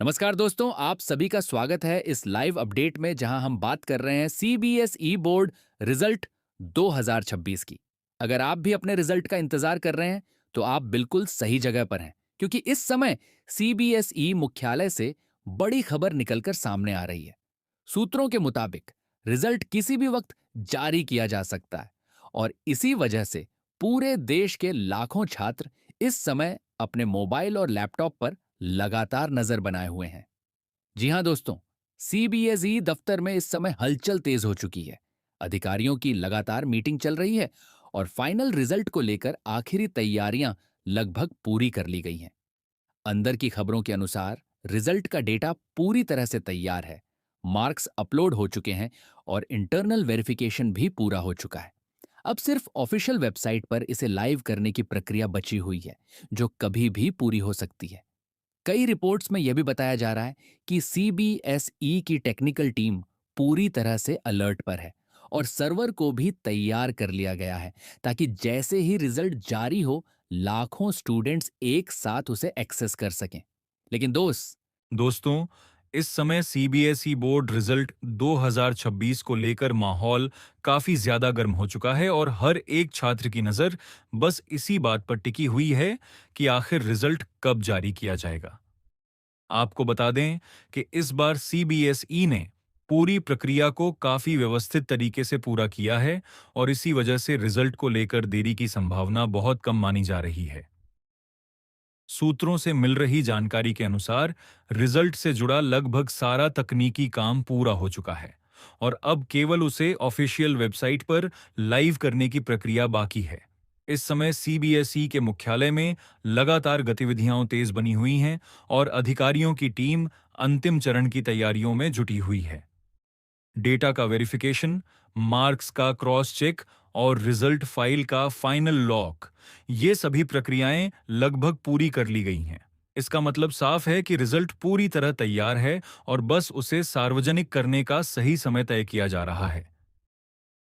नमस्कार दोस्तों, आप सभी का स्वागत है इस लाइव अपडेट में जहां हम बात कर रहे हैं सीबीएसई बोर्ड रिजल्ट 2026 की। अगर आप भी अपने रिजल्ट का इंतजार कर रहे हैं तो आप बिल्कुल सही जगह पर हैं, क्योंकि इस समय सीबीएसई मुख्यालय से बड़ी खबर निकलकर सामने आ रही है। सूत्रों के मुताबिक रिजल्ट किसी भी वक्त जारी किया जा सकता है और इसी वजह से पूरे देश के लाखों छात्र इस समय अपने मोबाइल और लैपटॉप पर लगातार नजर बनाए हुए हैं। जी हां दोस्तों, सीबीएसई दफ्तर में इस समय हलचल तेज हो चुकी है। अधिकारियों की लगातार मीटिंग चल रही है और फाइनल रिजल्ट को लेकर आखिरी तैयारियां लगभग पूरी कर ली गई हैं। अंदर की खबरों के अनुसार रिजल्ट का डेटा पूरी तरह से तैयार है, मार्क्स अपलोड हो चुके हैं और इंटरनल वेरिफिकेशन भी पूरा हो चुका है। अब सिर्फ ऑफिशियल वेबसाइट पर इसे लाइव करने की प्रक्रिया बची हुई है, जो कभी भी पूरी हो सकती है। कई रिपोर्ट्स में यह भी बताया जा रहा है कि सीबीएसई की टेक्निकल टीम पूरी तरह से अलर्ट पर है और सर्वर को भी तैयार कर लिया गया है, ताकि जैसे ही रिजल्ट जारी हो लाखों स्टूडेंट्स एक साथ उसे एक्सेस कर सकें। लेकिन दोस्तों, इस समय सीबीएसई बोर्ड रिजल्ट 2026 को लेकर माहौल काफी ज्यादा गर्म हो चुका है और हर एक छात्र की नजर बस इसी बात पर टिकी हुई है कि आखिर रिजल्ट कब जारी किया जाएगा। आपको बता दें कि इस बार सीबीएसई ने पूरी प्रक्रिया को काफी व्यवस्थित तरीके से पूरा किया है और इसी वजह से रिजल्ट को लेकर देरी की संभावना बहुत कम मानी जा रही है। सूत्रों से मिल रही जानकारी के अनुसार रिजल्ट से जुड़ा लगभग सारा तकनीकी काम पूरा हो चुका है और अब केवल उसे ऑफिशियल वेबसाइट पर लाइव करने की प्रक्रिया बाकी है। इस समय सीबीएसई के मुख्यालय में लगातार गतिविधियां तेज बनी हुई हैं और अधिकारियों की टीम अंतिम चरण की तैयारियों में जुटी हुई है। डेटा का वेरिफिकेशन, मार्क्स का क्रॉस चेक और रिजल्ट फाइल का फाइनल लॉक, ये सभी प्रक्रियाएं लगभग पूरी कर ली गई हैं। इसका मतलब साफ है कि रिजल्ट पूरी तरह तैयार है और बस उसे सार्वजनिक करने का सही समय तय किया जा रहा है।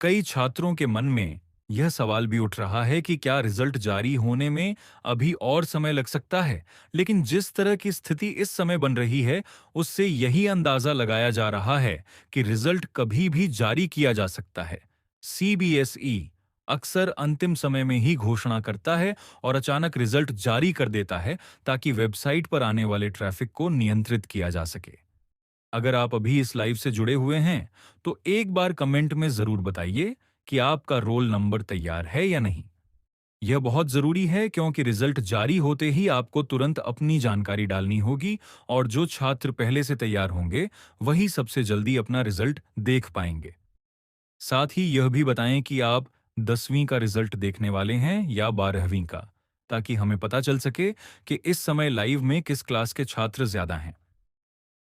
कई छात्रों के मन में यह सवाल भी उठ रहा है कि क्या रिजल्ट जारी होने में अभी और समय लग सकता है, लेकिन जिस तरह की स्थिति इस समय बन रही है, उससे यही अंदाजा लगाया जा रहा है कि रिजल्ट कभी भी जारी किया जा सकता है। सीबीएसई अक्सर अंतिम समय में ही घोषणा करता है और अचानक रिजल्ट जारी कर देता है ताकि वेबसाइट पर आने वाले ट्रैफिक को नियंत्रित किया जा सके। अगर आप अभी इस लाइव से जुड़े हुए हैं, तो एक बार कमेंट में जरूर बताइए कि आपका रोल नंबर तैयार है या नहीं। यह बहुत जरूरी है क्योंकि रिजल्ट जारी होते ही आपको तुरंत अपनी जानकारी डालनी होगी और जो छात्र पहले से तैयार होंगे, वही सबसे जल्दी अपना रिजल्ट देख पाएंगे। साथ ही यह भी बताएं कि आप 10वीं का रिजल्ट देखने वाले हैं या 12वीं का, ताकि हमें पता चल सके कि इस समय लाइव में किस क्लास के छात्र ज्यादा हैं।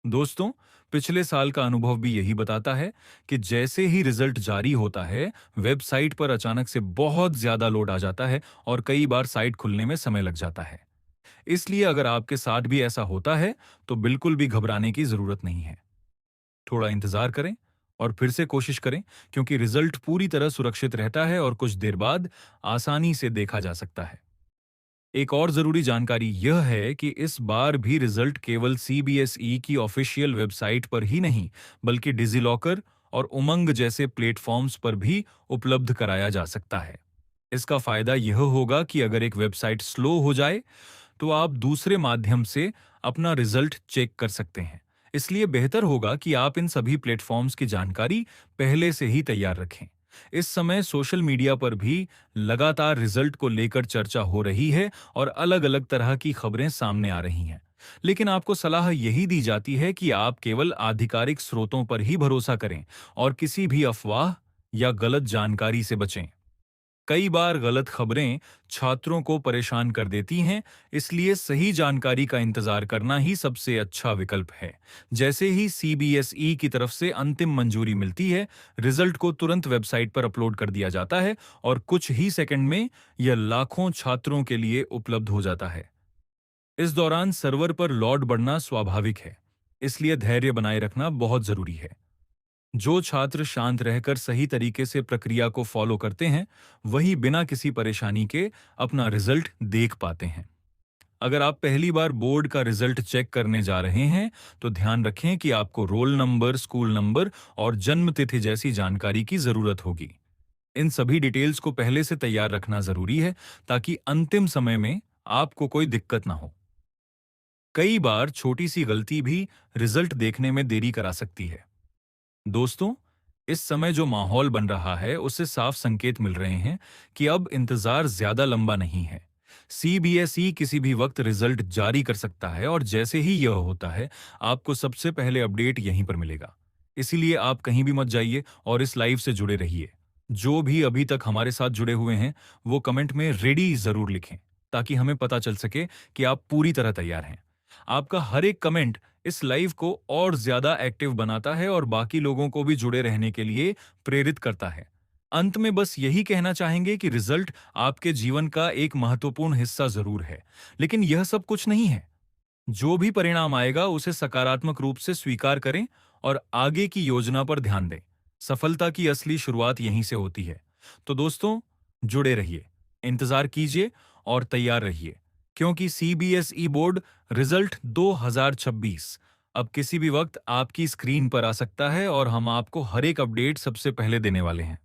दोस्तों, पिछले साल का अनुभव भी यही बताता है कि जैसे ही रिजल्ट जारी होता है, वेबसाइट पर अचानक से बहुत ज्यादा लोड आ जाता है और कई बार साइट खुलने में समय लग जाता है। इसलिए अगर आपके साथ भी ऐसा होता है, तो बिल्कुल भी घबराने की जरूरत नहीं है। थोड़ा इंतजार करें और फिर से कोशिश करें, क्योंकि रिजल्ट पूरी तरह सुरक्षित रहता है और कुछ देर बाद आसानी से देखा जा सकता है। एक और जरूरी जानकारी यह है कि इस बार भी रिजल्ट केवल सीबीएसई की ऑफिशियल वेबसाइट पर ही नहीं, बल्कि डिजिलॉकर और उमंग जैसे प्लेटफॉर्म्स पर भी उपलब्ध कराया जा सकता है। इसका फायदा यह होगा कि अगर एक वेबसाइट स्लो हो जाए, तो आप दूसरे माध्यम से अपना रिजल्ट चेक कर सकते हैं। इसलिए बेहतर होगा कि आप इन सभी प्लेटफॉर्म्स की जानकारी पहले से ही तैयार रखें। इस समय सोशल मीडिया पर भी लगातार रिजल्ट को लेकर चर्चा हो रही है और अलग-अलग तरह की खबरें सामने आ रही हैं। लेकिन आपको सलाह यही दी जाती है कि आप केवल आधिकारिक स्रोतों पर ही भरोसा करें और किसी भी अफवाह या गलत जानकारी से बचें। कई बार गलत खबरें छात्रों को परेशान कर देती हैं, इसलिए सही जानकारी का इंतजार करना ही सबसे अच्छा विकल्प है। जैसे ही सीबीएसई की तरफ से अंतिम मंजूरी मिलती है, रिजल्ट को तुरंत वेबसाइट पर अपलोड कर दिया जाता है और कुछ ही सेकंड में यह लाखों छात्रों के लिए उपलब्ध हो जाता है। इस दौरान सर्वर पर लोड बढ़ना स्वाभाविक है, इसलिए धैर्य बनाए रखना बहुत जरूरी है। जो छात्र शांत रहकर सही तरीके से प्रक्रिया को फॉलो करते हैं, वही बिना किसी परेशानी के अपना रिजल्ट देख पाते हैं। अगर आप पहली बार बोर्ड का रिजल्ट चेक करने जा रहे हैं, तो ध्यान रखें कि आपको रोल नंबर, स्कूल नंबर और जन्म तिथि जैसी जानकारी की जरूरत होगी। इन सभी डिटेल्स को पहले से तैयार रखना जरूरी है, ताकि अंतिम समय में आपको कोई दिक्कत ना हो। कई बार छोटी सी गलती भी रिजल्ट देखने में देरी करा सकती है। दोस्तों, इस समय जो माहौल बन रहा है, उससे साफ संकेत मिल रहे हैं कि अब इंतजार ज्यादा लंबा नहीं है। सीबीएसई किसी भी वक्त रिजल्ट जारी कर सकता है, और जैसे ही यह होता है, आपको सबसे पहले अपडेट यहीं पर मिलेगा। इसीलिए आप कहीं भी मत जाइए और इस लाइव से जुड़े रहिए। जो भी अभी तक हमारे साथ जुड़े हुए हैं, वो कमेंट में रेडी जरूर लिखें, ताकि हमें पता चल सके कि आप पूरी तरह तैयार हैं। आपका हर एक कमेंट इस लाइव को और ज्यादा एक्टिव बनाता है और बाकी लोगों को भी जुड़े रहने के लिए प्रेरित करता है। अंत में बस यही कहना चाहेंगे कि रिजल्ट आपके जीवन का एक महत्वपूर्ण हिस्सा जरूर है, लेकिन यह सब कुछ नहीं है। जो भी परिणाम आएगा, उसे सकारात्मक रूप से स्वीकार करें और आगे की योजना पर ध्यान दें। सफलता की असली शुरुआत यहीं से होती है। तो दोस्तों, जुड़े रहिए, इंतजार कीजिए और तैयार रहिए, क्योंकि सीबीएसई बोर्ड रिजल्ट 2026 अब किसी भी वक्त आपकी स्क्रीन पर आ सकता है, और हम आपको हर एक अपडेट सबसे पहले देने वाले हैं।